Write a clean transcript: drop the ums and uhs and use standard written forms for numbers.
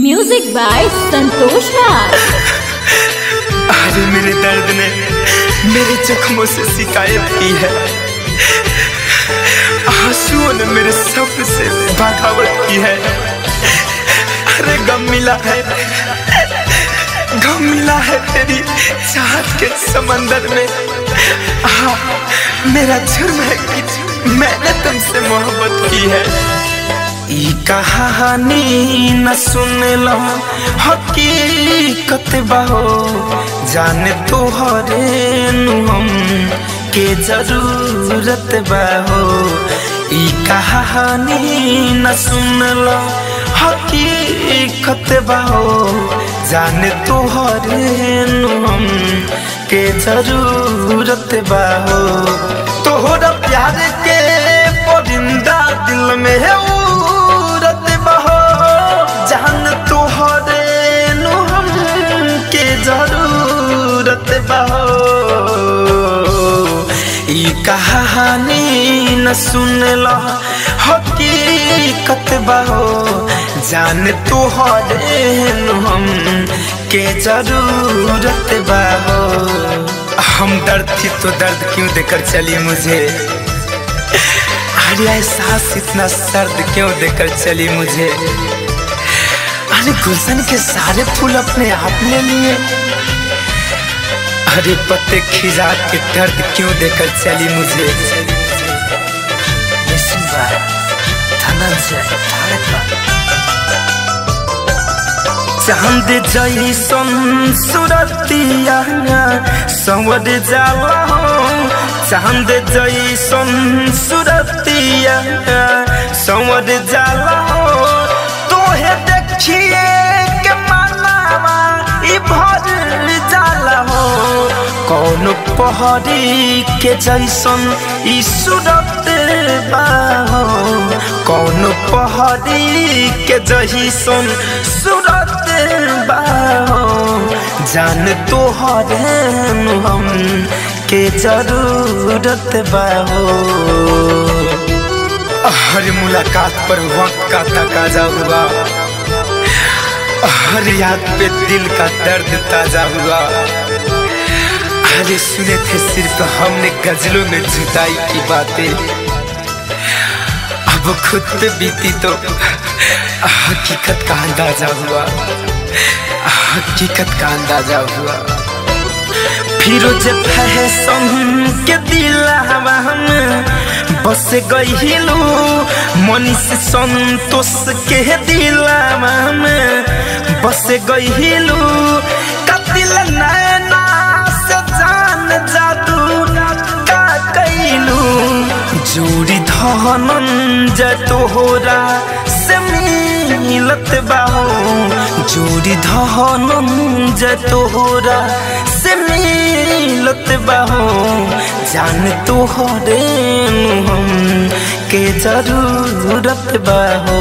Music by Santosh राज। अरे मेरे दर्द ने मेरे जख्मों से शिकायत की है, आंसुओं ने मेरे सब्र से बगावत की है। अरे गम मिला है तेरी चाहत के समंदर में। मेरा जुर्म है कि मैंने तुमसे मोहब्बत की है। ई कहानी न सुन लो हकीकत बाहो, जाने तोहरे हम के जरूरत बाहो। ई कहानी न सुन लो हकीकत बाहो, जाने तोहरे हम के जरूरत बाहो। तोहरा प्यार के परिंदा दिल में है उड़त बाहो, जान तोहरे हम के जरूरत बाहो। ई कहानी न सुन लो हकीकत बाहो, जान तोहरे हम के जरूरत बाहो। हम दर्द थी तो दर्द क्यों देकर चली मुझे, अरे एहसास इतना सर्द क्यों देकर चली मुझे। अरे गुलशन के सारे फूल अपने आप ले लिए, अरे पत्ते खिजा के दर्द क्यों देकर चली मुझे। चांद जैसन सूरतिया संवर जाला हो, चांद जैसन सूरतिया संवर जाला हो। तोहे देखिए के मनवा ई भर जाला हो, कौन पहाड़ी के जैसन ई सूरत बाहो, कौन पहाड़ी के जैसन सूरत बाहो। जान तोहरे हम के जरूरत बाहो। हर मुलाकात पर वक्त का तकाजा हुआ, हर याद पे दिल का दर्द ताजा हुआ। अरे सुने थे सिर्फ हमने गजलों में जुदाई की बातें, अब खुद पे बीती तो हकीकत का अंदाजा हुआ, हकीकत का अंदाजा हुआ। फिरोज फैशन के दिलवा हम बस गइलू, मनीष संतोष के दिलवा हम बस गइलू। कतिल नैना से जान जादू का कैलू, जोड़ी धनंजय तोहरा से मिलत बाहो, जोड़ी धनंजय तोहरा से मिलत बाहो। जान तोहरे हम के जरूरत बाहो।